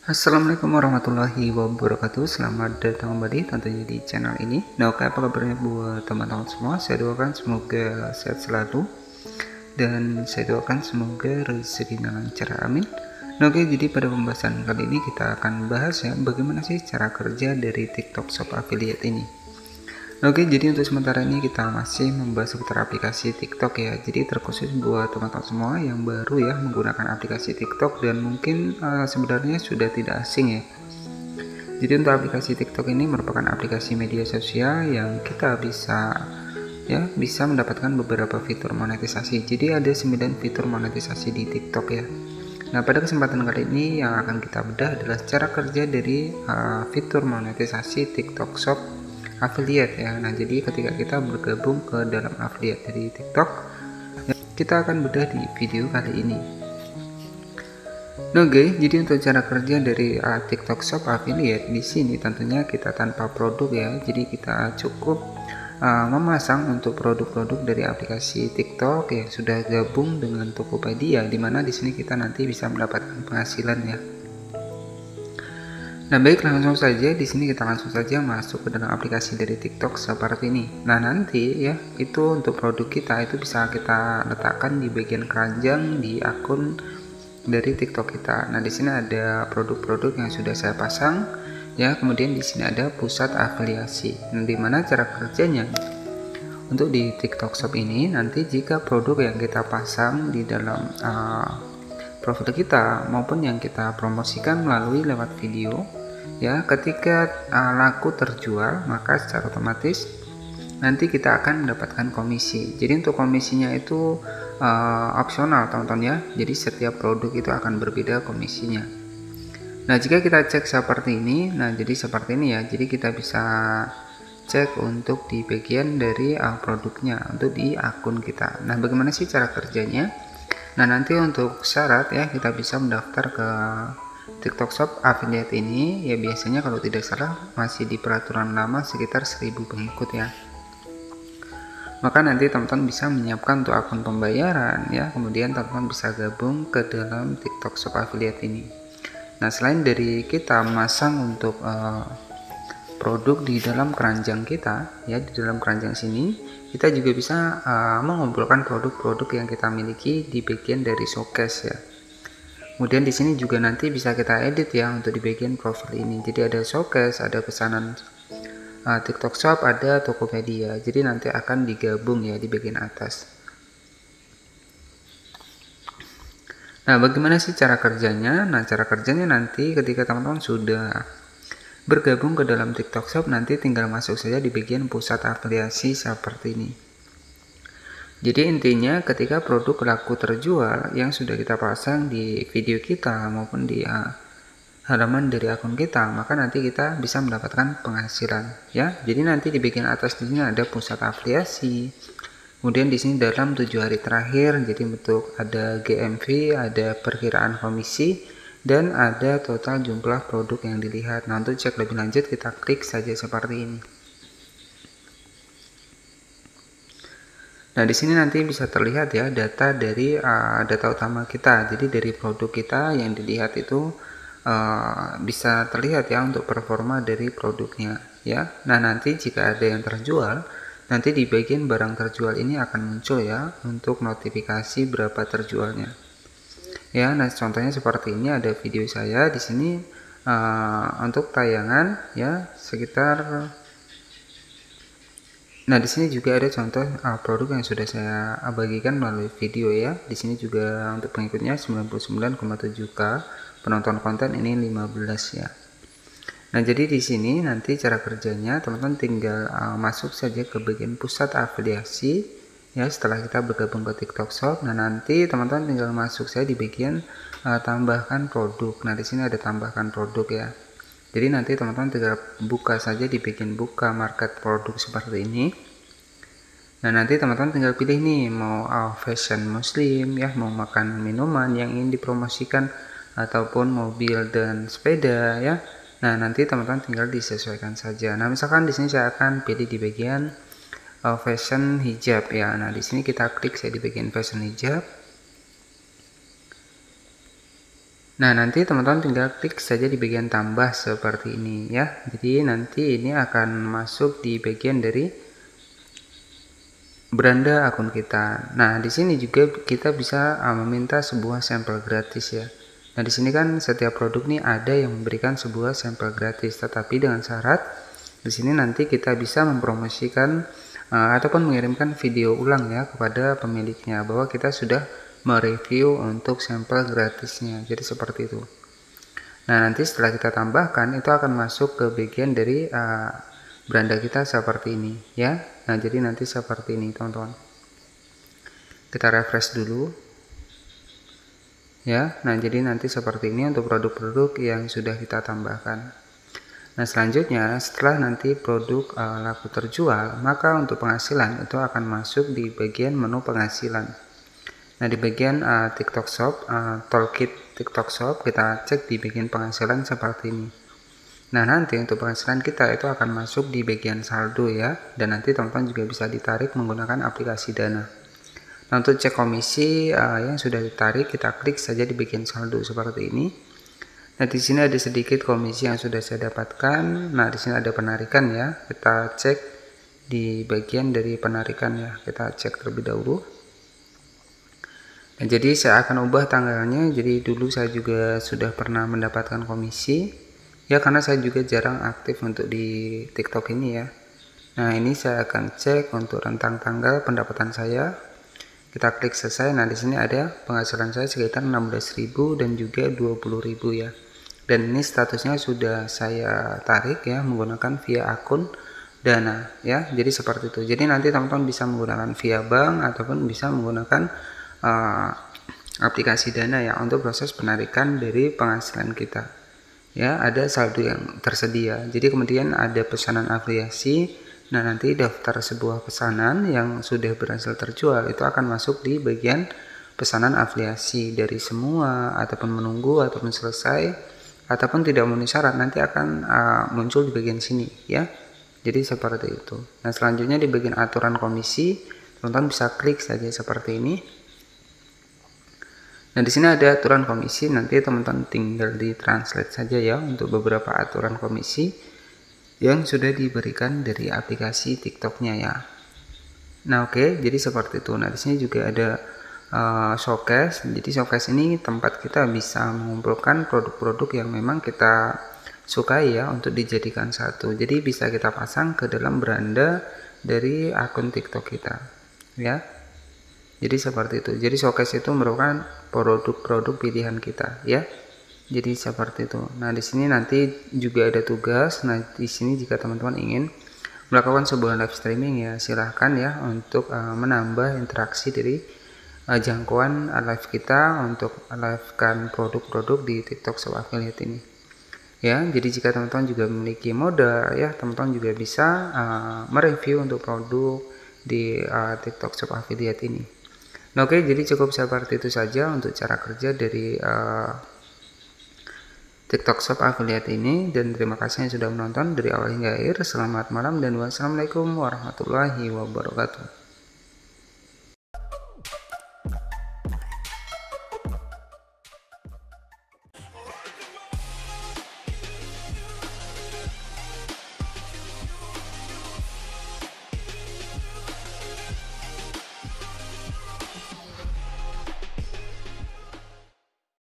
Assalamualaikum warahmatullahi wabarakatuh. Selamat datang kembali tentunya di channel ini. Nah, oke, apa kabarnya buat teman-teman semua? Saya doakan semoga sehat selalu dan saya doakan semoga rezekinya lancar, amin. Nah, oke, jadi pada pembahasan kali ini kita akan bahas ya bagaimana sih cara kerja dari TikTok Shop Affiliate ini. Oke, jadi untuk sementara ini kita masih membahas seputar aplikasi TikTok ya. Jadi terkhusus buat teman-teman semua yang baru ya menggunakan aplikasi TikTok dan mungkin sebenarnya sudah tidak asing ya. Jadi untuk aplikasi TikTok ini merupakan aplikasi media sosial yang kita bisa mendapatkan beberapa fitur monetisasi. Jadi ada 9 fitur monetisasi di TikTok ya. Nah, pada kesempatan kali ini yang akan kita bedah adalah cara kerja dari fitur monetisasi TikTok Shop Affiliate ya. Nah, jadi ketika kita bergabung ke dalam affiliate dari TikTok, kita akan bedah di video kali ini. Nah, guys, jadi untuk cara kerja dari TikTok Shop Affiliate di sini tentunya kita tanpa produk ya. Jadi kita cukup memasang untuk produk-produk dari aplikasi TikTok yang sudah gabung dengan Tokopedia, di mana di sini kita nanti bisa mendapatkan penghasilan ya. Nah, baik, langsung saja di sini kita langsung saja masuk ke dalam aplikasi dari TikTok seperti ini. Nah, nanti ya itu untuk produk kita itu bisa kita letakkan di bagian keranjang di akun dari TikTok kita. Nah, di sini ada produk-produk yang sudah saya pasang ya. Kemudian di sini ada pusat afiliasi. Nah, di mana cara kerjanya? Untuk di TikTok Shop ini nanti jika produk yang kita pasang di dalam profil kita maupun yang kita promosikan melalui lewat video ya, ketika laku terjual maka secara otomatis nanti kita akan mendapatkan komisi. Jadi untuk komisinya itu opsional teman-teman ya. Jadi setiap produk itu akan berbeda komisinya. Nah, jika kita cek seperti ini, nah jadi seperti ini ya. Jadi kita bisa cek untuk di bagian dari produknya untuk di akun kita. Nah, bagaimana sih cara kerjanya? Nah, nanti untuk syarat ya kita bisa mendaftar ke TikTok Shop Affiliate ini ya, biasanya kalau tidak salah masih di peraturan lama sekitar 1000 pengikut ya. Maka nanti teman-teman bisa menyiapkan untuk akun pembayaran ya, kemudian teman-teman bisa gabung ke dalam TikTok Shop Affiliate ini. Nah, selain dari kita masang untuk produk di dalam keranjang kita ya, di dalam keranjang sini kita juga bisa mengumpulkan produk-produk yang kita miliki di bagian dari showcase ya. Kemudian di sini juga nanti bisa kita edit ya untuk di bagian profil ini. Jadi ada showcase, ada pesanan TikTok Shop, ada Tokopedia. Jadi nanti akan digabung ya di bagian atas. Nah, bagaimana sih cara kerjanya? Nah, cara kerjanya nanti ketika teman-teman sudah bergabung ke dalam TikTok Shop, nanti tinggal masuk saja di bagian pusat afiliasi seperti ini. Jadi intinya ketika produk laku terjual yang sudah kita pasang di video kita maupun di halaman dari akun kita, maka nanti kita bisa mendapatkan penghasilan ya. Jadi nanti di bagian atas di sini ada pusat afiliasi. Kemudian di sini dalam 7 hari terakhir, jadi bentuk ada GMV, ada perkiraan komisi, dan ada total jumlah produk yang dilihat. Nah, untuk cek lebih lanjut kita klik saja seperti ini. Nah, di sini nanti bisa terlihat ya data dari data utama kita. Jadi dari produk kita yang dilihat itu bisa terlihat ya untuk performa dari produknya ya. Nah, nanti jika ada yang terjual, nanti di bagian barang terjual ini akan muncul ya untuk notifikasi berapa terjualnya. Ya, nah contohnya seperti ini ada video saya di sini untuk tayangan ya sekitar. Nah, di sini juga ada contoh produk yang sudah saya bagikan melalui video ya. Di sini juga untuk pengikutnya 99,7K, penonton konten ini 15 ya. Nah, jadi di sini nanti cara kerjanya teman-teman tinggal masuk saja ke bagian pusat afiliasi ya setelah kita bergabung ke TikTok Shop. Nah, nanti teman-teman tinggal masuk saja di bagian tambahkan produk. Nah, di sini ada tambahkan produk ya. Jadi nanti teman-teman tinggal buka saja di bagian buka market produk seperti ini. Nah, nanti teman-teman tinggal pilih nih mau fashion muslim ya, mau makan minuman yang ingin dipromosikan ataupun mobil dan sepeda ya. Nah, nanti teman-teman tinggal disesuaikan saja. Nah, misalkan di sini saya akan pilih di bagian fashion hijab ya. Nah, di sini kita klik saya di bagian fashion hijab. Nah, nanti teman-teman tinggal klik saja di bagian tambah seperti ini ya. Jadi nanti ini akan masuk di bagian dari beranda akun kita. Nah, di sini juga kita bisa meminta sebuah sampel gratis ya. Nah, di sini kan setiap produk nih ada yang memberikan sebuah sampel gratis, tetapi dengan syarat di sini nanti kita bisa mempromosikan ataupun mengirimkan video ulang ya kepada pemiliknya bahwa kita sudah mereview untuk sampel gratisnya. Jadi seperti itu. Nah, nanti setelah kita tambahkan itu akan masuk ke bagian dari beranda kita seperti ini ya. Nah, jadi nanti seperti ini teman-teman. Kita refresh dulu ya. Nah, jadi nanti seperti ini untuk produk-produk yang sudah kita tambahkan. Nah, selanjutnya setelah nanti produk laku terjual, maka untuk penghasilan itu akan masuk di bagian menu penghasilan. Nah, di bagian TikTok Shop, Toolkit TikTok Shop, kita cek di bagian penghasilan seperti ini. Nah, nanti untuk penghasilan kita itu akan masuk di bagian saldo ya, dan nanti teman-teman juga bisa ditarik menggunakan aplikasi Dana. Nah, untuk cek komisi yang sudah ditarik, kita klik saja di bagian saldo seperti ini. Nah, di sini ada sedikit komisi yang sudah saya dapatkan. Nah, di sini ada penarikan ya. Kita cek di bagian dari penarikan ya. Kita cek terlebih dahulu. Nah, jadi saya akan ubah tanggalnya. Jadi dulu saya juga sudah pernah mendapatkan komisi. Ya, karena saya juga jarang aktif untuk di TikTok ini ya. Nah, ini saya akan cek untuk rentang tanggal pendapatan saya. Kita klik selesai. Nah, di sini ada penghasilan saya sekitar 16.000 dan juga 20.000 ya. Dan ini statusnya sudah saya tarik ya menggunakan via akun Dana ya. Jadi seperti itu. Jadi nanti teman-teman bisa menggunakan via bank ataupun bisa menggunakan aplikasi Dana ya untuk proses penarikan dari penghasilan kita. Ya, ada saldo yang tersedia. Jadi kemudian ada pesanan afiliasi. Nah, nanti daftar sebuah pesanan yang sudah berhasil terjual itu akan masuk di bagian pesanan afiliasi. Dari semua ataupun menunggu ataupun selesai ataupun tidak memenuhi syarat nanti akan muncul di bagian sini ya. Jadi seperti itu. Nah, selanjutnya di bagian aturan komisi, teman-teman bisa klik saja seperti ini. Nah, di sini ada aturan komisi, nanti teman-teman tinggal di translate saja ya untuk beberapa aturan komisi yang sudah diberikan dari aplikasi TikToknya ya. Nah, oke, jadi seperti itu. Nah, di sini juga ada showcase. Jadi showcase ini tempat kita bisa mengumpulkan produk-produk yang memang kita sukai ya untuk dijadikan satu. Jadi bisa kita pasang ke dalam beranda dari akun TikTok kita ya. Jadi seperti itu. Jadi showcase itu merupakan produk-produk pilihan kita ya. Jadi seperti itu. Nah, di sini nanti juga ada tugas. Nah, di sini jika teman-teman ingin melakukan sebuah live streaming ya, silahkan ya untuk menambah interaksi dari jangkauan live kita untuk live-kan produk-produk di TikTok Shop Affiliate ini. Ya, jadi jika teman-teman juga memiliki modal ya, teman-teman juga bisa mereview untuk produk di TikTok Shop Affiliate ini. Nah, oke, jadi cukup seperti itu saja untuk cara kerja dari TikTok Shop Affiliate ini, dan terima kasih yang sudah menonton dari awal hingga akhir. Selamat malam dan wassalamualaikum warahmatullahi wabarakatuh.